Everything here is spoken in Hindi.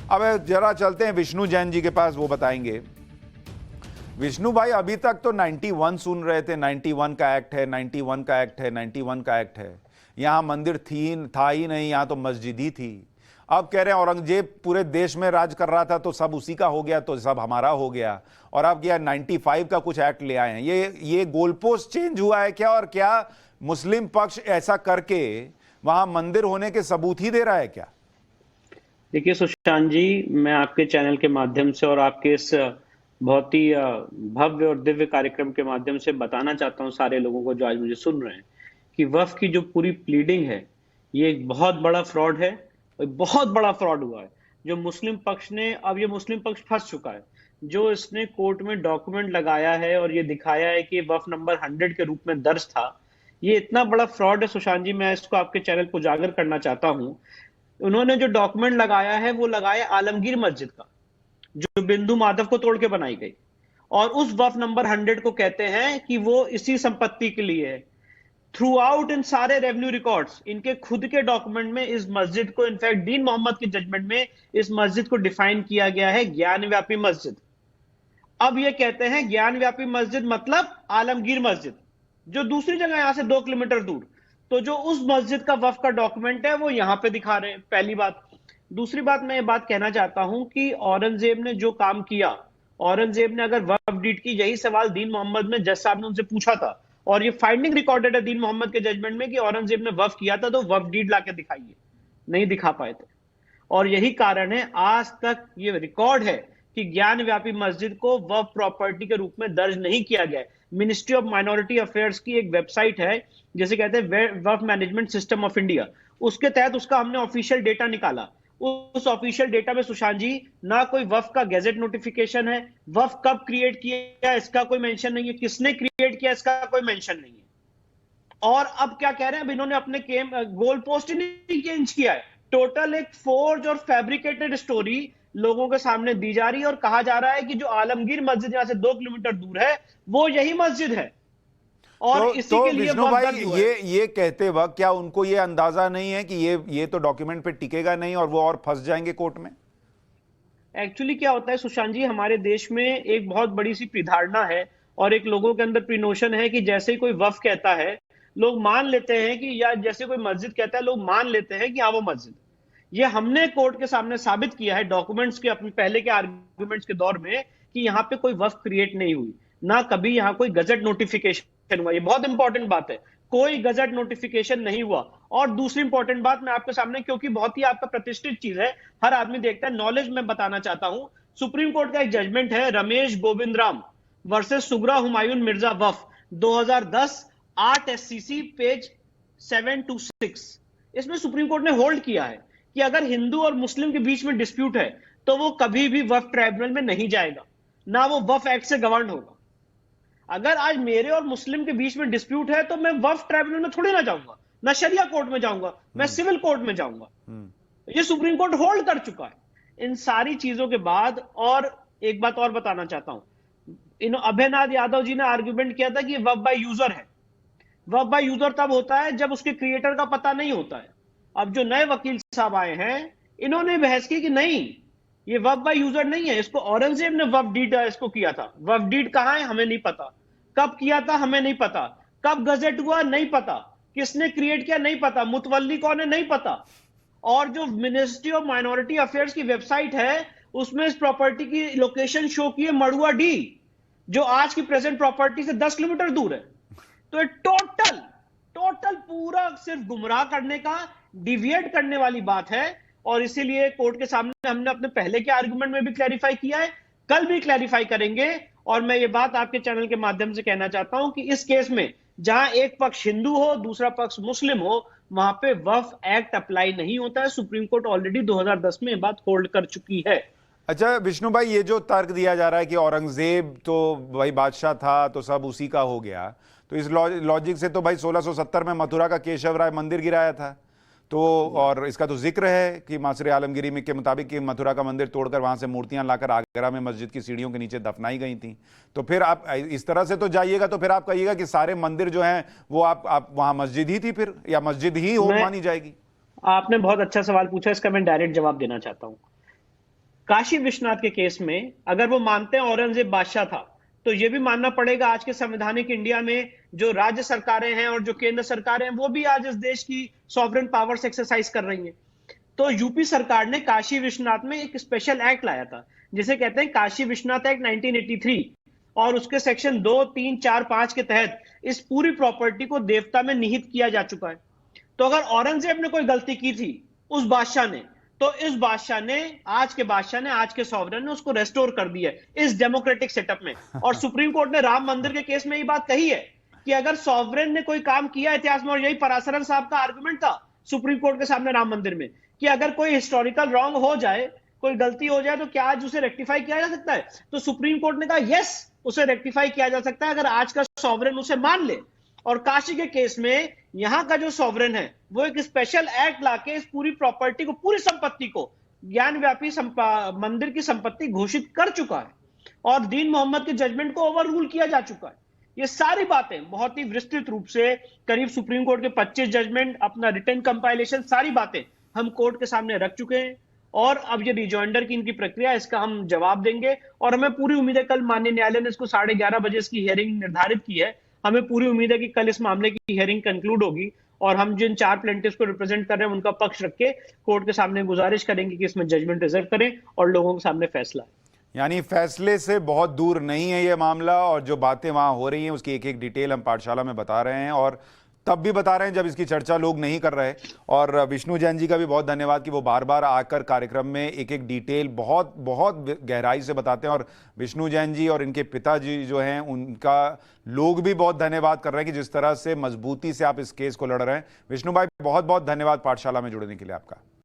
अब जरा चलते हैं विष्णु जैन जी के पास, वो बताएंगे। विष्णु भाई, अभी तक तो 91 सुन रहे थे, 91 का एक्ट है, 91 का एक्ट है, 91 का एक्ट है। यहाँ मंदिर था ही नहीं, यहाँ तो मस्जिद ही थी। अब कह रहे हैं औरंगजेब पूरे देश में राज कर रहा था तो सब उसी का हो गया, तो सब हमारा हो गया। और अब क्या 95 का कुछ एक्ट ले आए हैं। ये गोलपोस्ट चेंज हुआ है क्या? और क्या मुस्लिम पक्ष ऐसा करके वहां मंदिर होने के सबूत ही दे रहा है क्या? देखिए सुशांत जी, मैं आपके चैनल के माध्यम से और आपके इस बहुत ही भव्य और दिव्य कार्यक्रम के माध्यम से बताना चाहता हूं सारे लोगों को जो आज मुझे सुन रहे हैं कि वक्फ की जो पूरी प्लीडिंग है, ये एक बहुत बड़ा फ्रॉड है। और बहुत बड़ा फ्रॉड हुआ है जो मुस्लिम पक्ष ने, अब ये मुस्लिम पक्ष फंस चुका है। जो इसने कोर्ट में डॉक्यूमेंट लगाया है और ये दिखाया है कि वक्फ नंबर 100 के रूप में दर्ज था, ये इतना बड़ा फ्रॉड है सुशांत जी। मैं इसको आपके चैनल को उजागर करना चाहता हूं। उन्होंने जो डॉक्यूमेंट लगाया है वो लगाया आलमगीर मस्जिद का, जो बिंदु माधव को तोड़ के बनाई गई, और उस वक्फ नंबर 100 को कहते हैं कि वो इसी संपत्ति के लिए है। थ्रू आउट इन सारे रेवेन्यू रिकॉर्ड्स, इनके खुद के डॉक्यूमेंट में इस मस्जिद को, इनफैक्ट दीन मोहम्मद की जजमेंट में इस मस्जिद को डिफाइन किया गया है ज्ञान व्यापी मस्जिद। अब ये कहते हैं ज्ञान व्यापी मस्जिद मतलब आलमगीर मस्जिद, जो दूसरी जगह यहां से 2 किलोमीटर दूर। तो जो उस मस्जिद का वक्फ का डॉक्यूमेंट है वो यहां पे दिखा रहे हैं, पहली बात। दूसरी बात, मैं ये बात कहना चाहता हूं कि औरंगजेब ने जो काम किया, औरंगजेब ने अगर वक्फ डीड की, यही सवाल दीन मोहम्मद में जज साहब ने उनसे पूछा था, और ये फाइंडिंग रिकॉर्डेड है दीन मोहम्मद के जजमेंट में कि औरंगजेब ने वक्फ किया था, तो वक्फ डीड लाके दिखाइए। नहीं दिखा पाए थे, और यही कारण है आज तक ये रिकॉर्ड है कि ज्ञान व्यापी मस्जिद को वक्फ प्रॉपर्टी के रूप में दर्ज नहीं किया गया है। मिनिस्ट्री ऑफ माइनॉरिटी अफेयर्स की एक वेबसाइट है जिसे कहते हैं वक्फ मैनेजमेंट सिस्टम ऑफ इंडिया, उसके तहत उसका हमने ऑफिशियल डेटा निकाला। उस ऑफिशियल डेटा में सुशांत जी ना कोई वक्फ का गैजेट नोटिफिकेशन है, वक्फ कब क्रिएट किया इसका कोई मेंशन नहीं है, किसने क्रिएट किया इसका कोई मेंशन नहीं है। और अब क्या कह रहे हैं, अब इन्होंने अपने गोल पोस्ट ही नहीं चेंज किया है, टोटल एक फोर्ज और फैब्रिकेटेड स्टोरी लोगों के सामने दी जा रही है, और कहा जा रहा है कि जो आलमगीर मस्जिद यहां से 2 किलोमीटर दूर है वो यही मस्जिद है। और इसी के लिए विष्णु भाई, ये कहते वक्त क्या उनको ये अंदाजा नहीं है कि ये तो डॉक्यूमेंट पे टिकेगा नहीं और वो और फंस जाएंगे कोर्ट में? एक्चुअली क्या होता है सुशांत जी, हमारे देश में एक बहुत बड़ी सी प्रीधारणा है और एक लोगों के अंदर प्रीनोशन है कि जैसे ही कोई वक्फ कहता है लोग मान लेते हैं कि, या जैसे कोई मस्जिद कहता है लोग मान लेते हैं कि हाँ वो मस्जिद। ये हमने कोर्ट के सामने साबित किया है डॉक्यूमेंट्स के, अपने पहले के आर्गुमेंट्स के दौर में, कि यहाँ पे कोई वक्फ क्रिएट नहीं हुई, ना कभी यहाँ कोई गजट नोटिफिकेशन हुआ। ये बहुत इंपॉर्टेंट बात है, कोई गजट नोटिफिकेशन नहीं हुआ। और दूसरी इंपॉर्टेंट बात मैं आपके सामने, क्योंकि बहुत ही आपका प्रतिष्ठित चीज है, हर आदमी देखता है, नॉलेज में बताना चाहता हूं। सुप्रीम कोर्ट का एक जजमेंट है रमेश गोविंद राम वर्सेस सुगरा हुमायूं मिर्जा वक्फ 2010, 8 SCC पेज 726। इसमें सुप्रीम कोर्ट ने होल्ड किया है कि अगर हिंदू और मुस्लिम के बीच में डिस्प्यूट है तो वो कभी भी वक्फ ट्राइब्यूनल में नहीं जाएगा, ना वो वक्फ एक्ट से गवर्न होगा। अगर आज मेरे और मुस्लिम के बीच में डिस्प्यूट है तो मैं वक्फ ट्राइब्यूनल में थोड़ी ना जाऊंगा, ना शरिया कोर्ट में जाऊंगा, मैं सिविल कोर्ट में जाऊंगा। ये सुप्रीम कोर्ट होल्ड कर चुका है। इन सारी चीजों के बाद, और एक बात और बताना चाहता हूं, अभयनाथ यादव जी ने आर्ग्यूमेंट किया था कि वक्फ बाय यूजर है। वक्फ बाय यूजर तब होता है जब उसके क्रिएटर का पता नहीं होता है। अब जो नए वकील साहब आए हैं, इन्होंने बहस की कि नहीं, ये वक्फ बाय यूजर नहीं है, इसको औरंगजेब ने वक्फ डीड इसको किया था। वक्फ डीड कहां है हमें नहीं पता, कब किया था हमें नहीं पता, कब गजेट हुआ नहीं पता, किसने क्रिएट किया नहीं पता, मुतवल्ली कौन है नहीं पता। और जो मिनिस्ट्री ऑफ माइनॉरिटी अफेयर्स की वेबसाइट है उसमें इस प्रॉपर्टी की लोकेशन शो की है मड़ुआ डी, जो आज की प्रेजेंट प्रॉपर्टी से 10 किलोमीटर दूर है। तो टोटल पूरा सिर्फ गुमराह करने का, डिविएट करने वाली बात है। और इसीलिए कोर्ट के सामने हमने अपने पहले के आर्गुमेंट में भी क्लैरिफाई किया है, कल भी क्लैरिफाई करेंगे। और मैं ये बात आपके चैनल के माध्यम से कहना चाहता हूं कि इस केस में जहां एक पक्ष हिंदू हो दूसरा पक्ष मुस्लिम हो, वहां पे वक्फ एक्ट अप्लाई नहीं होता है। सुप्रीम कोर्ट ऑलरेडी 2010 में ये बात होल्ड कर चुकी है। अच्छा विष्णु भाई, ये जो तर्क दिया जा रहा है कि औरंगजेब तो भाई बादशाह था तो सब उसी का हो गया, तो इस लॉजिक से तो भाई 1670 में मथुरा का केशव राय मंदिर गिराया था, तो और इसका तो जिक्र है कि मासरे आलमगीरी में के मुताबिक कि मथुरा का मंदिर तोड़कर वहां से मूर्तियां लाकर आगरा में मस्जिद की सीढ़ियों के नीचे दफनाई गई थी। तो फिर आप इस तरह से तो जाइएगा तो फिर आप कहिएगा कि सारे मंदिर जो हैं वो आप वहां मस्जिद ही थी फिर, या मस्जिद ही हो मानी जाएगी? आपने बहुत अच्छा सवाल पूछा, इसका मैं डायरेक्ट जवाब देना चाहता हूं। काशी विश्वनाथ के केस में अगर वो मानते हैं औरंगजेब बादशाह था, तो ये भी मानना पड़ेगा आज के संवैधानिक इंडिया में जो राज्य सरकारें हैं और जो केंद्र सरकारें हैं वो भी आज इस देश की सॉवरेन पावर्स एक्सरसाइज कर रही हैं। तो यूपी सरकार ने काशी विश्वनाथ में एक स्पेशल एक्ट लाया था जिसे कहते हैं काशी विश्वनाथ एक्ट 1983, और उसके सेक्शन 2, 3, 4, 5 के तहत इस पूरी प्रॉपर्टी को देवता में निहित किया जा चुका है। तो अगर औरंगजेब ने कोई गलती की थी उस बादशाह ने, तो इस बादशाह ने, आज के सॉवरेन ने उसको रेस्टोर कर दिया है इस डेमोक्रेटिक सेटअप में। और सुप्रीम कोर्ट ने राम मंदिर के केस में ये बात कही है कि अगर सॉवरेन ने कोई काम किया इतिहास में, और यही पराशरन साहब का आर्गुमेंट था सुप्रीम कोर्ट के सामने राम मंदिर में, कि अगर कोई हिस्टोरिकल रॉन्ग हो जाए, कोई गलती हो जाए, तो क्या आज उसे रेक्टिफाई किया जा सकता है? तो सुप्रीम कोर्ट ने कहा यस, उसे रेक्टिफाई किया जा सकता है अगर आज का सॉवरेन उसे मान ले। और काशी के केस में यहां का जो सॉवरेन है वो एक स्पेशल एक्ट लाके इस पूरी प्रॉपर्टी को, पूरी संपत्ति को ज्ञानव्यापी मंदिर की संपत्ति घोषित कर चुका है, और दीन मोहम्मद के जजमेंट को ओवर रूल किया जा चुका है। ये सारी बातें बहुत ही विस्तृत रूप से, करीब सुप्रीम कोर्ट के 25 जजमेंट, अपना रिटन कंपाइलेशन, सारी बातें हम कोर्ट के सामने रख चुके हैं। और अब ये रिजॉइंडर की इनकी प्रक्रिया, इसका हम जवाब देंगे। और हमें पूरी उम्मीद है, कल माननीय न्यायालय ने इसको 11:30 बजे इसकी हियरिंग निर्धारित की है, हमें पूरी उम्मीद है कि कल इस मामले की हियरिंग कंक्लूड होगी और हम जिन 4 प्लेंटिफ्स को रिप्रेजेंट कर रहे हैं उनका पक्ष रख के कोर्ट के सामने गुजारिश करेंगे कि इसमें जजमेंट रिजर्व करें और लोगों के सामने फैसला। यानी फैसले से बहुत दूर नहीं है ये मामला, और जो बातें वहां हो रही हैं उसकी एक एक डिटेल हम पाठशाला में बता रहे हैं, और तब भी बता रहे हैं जब इसकी चर्चा लोग नहीं कर रहे। और विष्णु जैन जी का भी बहुत धन्यवाद कि वो बार बार आकर कार्यक्रम में एक एक डिटेल बहुत बहुत गहराई से बताते हैं। और विष्णु जैन जी और इनके पिताजी जो हैं उनका लोग भी बहुत धन्यवाद कर रहे हैं कि जिस तरह से मजबूती से आप इस केस को लड़ रहे हैं। विष्णु भाई, बहुत बहुत धन्यवाद पाठशाला में जुड़ने के लिए आपका।